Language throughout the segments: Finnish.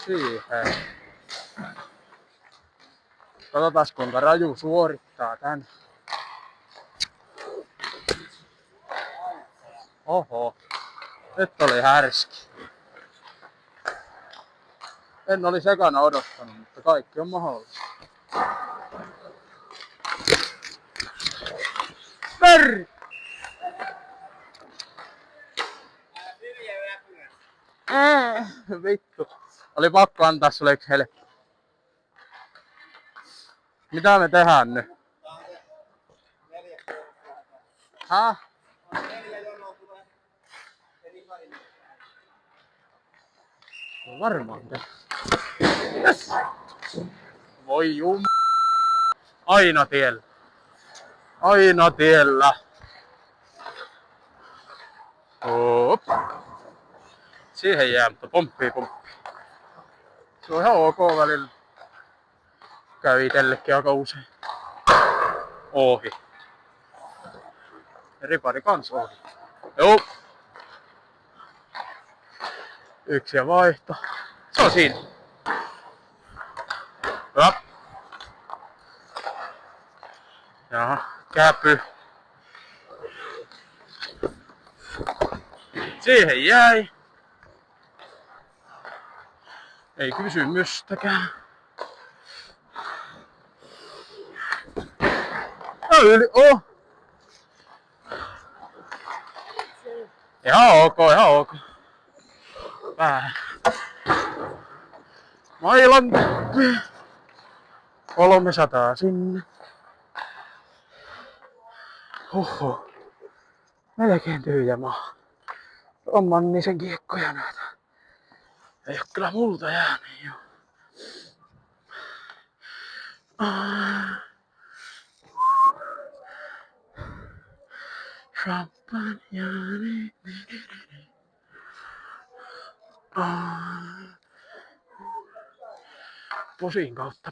siihen. Katsotaan kuinka Raju suorittaa tän. Oho. Nyt oli härski. En olisi ekana odottanut, mutta kaikki on mahdollista. Perri! Vittu. Oli pakko antaa sulle yksi helppo. Mitä me tehdään nyt? Häh? Varmaan tehdään. Yes! Voi aina tiellä. Aina tiellä. Hop. Siihen jää, mutta pomppii. Se on ihan ok välillä. Käy itellekin aika usein. Ohi. Ripari kans ohi. Joo. Yksi ja vaihto. Se on siinä. Hyvä. Jaha, käpy. Siihen jäi. Ei kysymystäkään. Yli. Oh. Ihan ok. Vähän. Mailan täppi. 300 sinne. Oho. Melkein tyhjä maa. On Mannisen kiekkoja näitä. Ei oo kyllä multa jäänyt jo. Champagne. Posin kautta.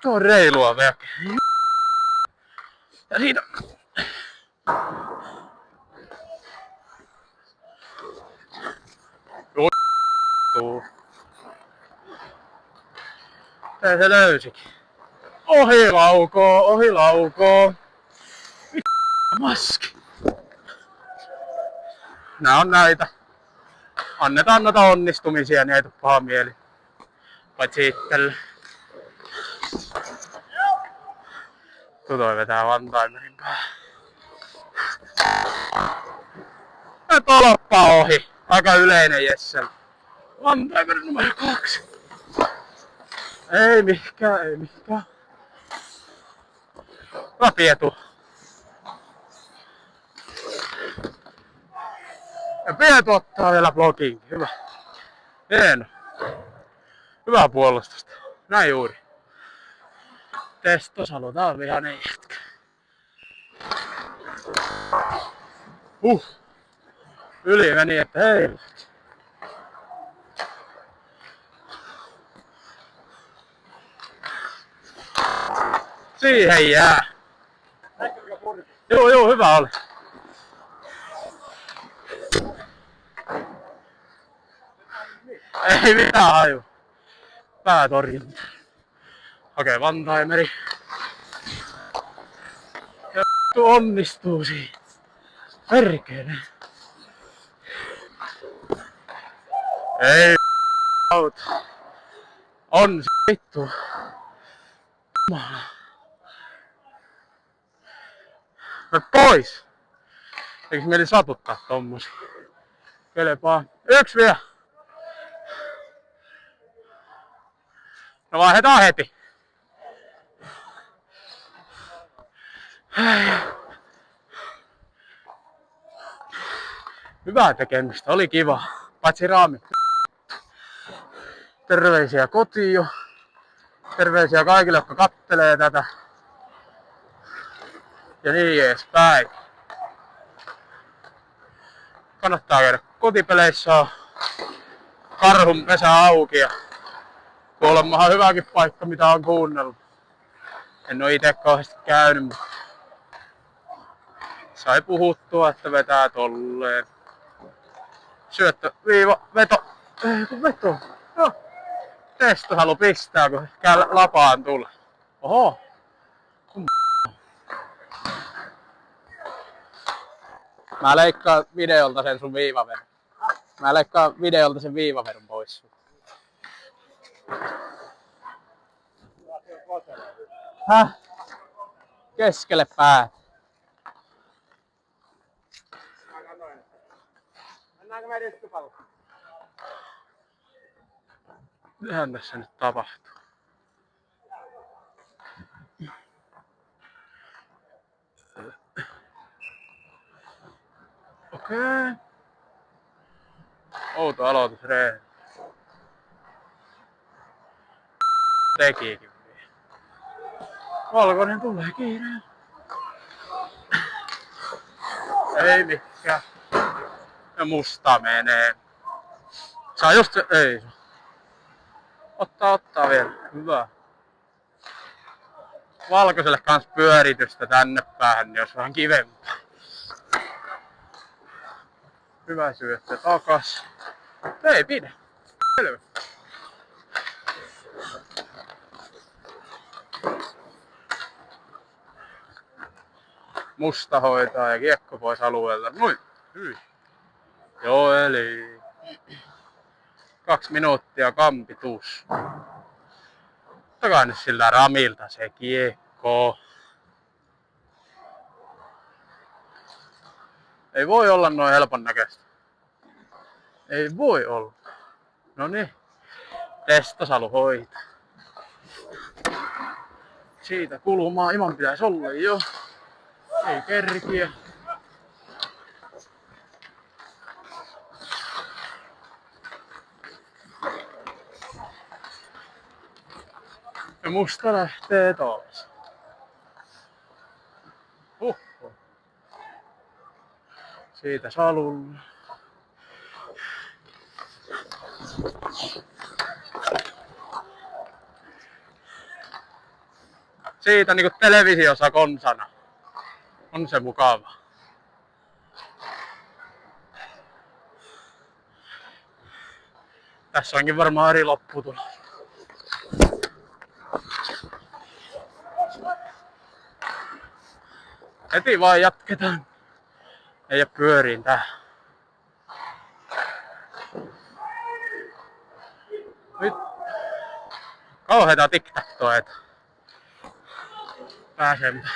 Se on reilua väkeä. Ja siinä. Tää se löysikin. Ohi laukoo. Maski. Nää on näitä. Annetaan noita onnistumisia, niin ei tuu paha mieli. Paitsi itselle. Tutoi vetää Vantaimerin päähän. Ja tolppa ohi. Aika yleinen Jessel. Vantaimerin numero 2. Ei mihkään. Hyvä Pietu. Ja Pietu ottaa vielä blokin. Hyvä. Hieno. Hyvää puolustusta. Näin juuri. Testosalo, tää on vihainen jätkä. Yli meni, että hei. Siihen jää. Joo, hyvä oli. Ei mitään haju. Päätorjunta. Okei, Vantaimeri. Ja onnistuu siinä. Perkele. Ei auta. On se vittu. Mene pois. Eiks mieli satuttaa tommosia? Kelepaa. Yksi vielä. No vaihdetaan heti. Hyvää tekemistä, oli kiva. Paitsi raami. Terveisiä kotiin jo. Terveisiä kaikille, jotka kattelee tätä. Ja niin edespäin. Kannattaa käydä kotipeleissä. On Karhun pesä auki ja kuulemmahan hyväkin paikka mitä on kuunnellut. En oo ite kauheasti käynyt, mutta sai puhuttua, että vetää tolleen. Syöttö, viiva, veto. Ei kun veto. No. Testo halu pistää, kun käy lapaan tulla. Oho. Mä leikkaan videolta sen sun viivavedon. Mä leikkaan videolta sen viivavedon pois. Häh? Keskelle päätä. Mennäänkö me riskipalloon? Mitähän tässä nyt tapahtuu? Okei. Outo aloitus reeni. Tekikin. Valkoinen tulee kiinni. Ei mikään. Ja musta menee. Saa just se, ei. Ottaa vielä. Hyvä. Valkoiselle kans pyöritystä tänne päähän, niin jos vähän kivempaa. Hyvä syöttö takas. Ei pidä. Selvä. Musta hoitaa ja kiekko pois alueelta. Noin. Hyi. Joo eli 2 minuuttia kampitus. Ottakaa nyt sillä Ramilta se kiekko. Ei voi olla noin helpon näköistä. Ei voi olla. Noniin. Testosalu hoitaa. Siitä kulmaa ilman pitäisi olla jo. Ei kerkiä. Ja musta lähtee taas. Siitä salulla. Siitä niinku televisiossa konsana. On se mukava. Tässä onkin varmaan eri lopputulos. Heti vaan jatketaan. Ei oo pyöriin tää. Nyt kauheita tiktaktoita. Pääsemme.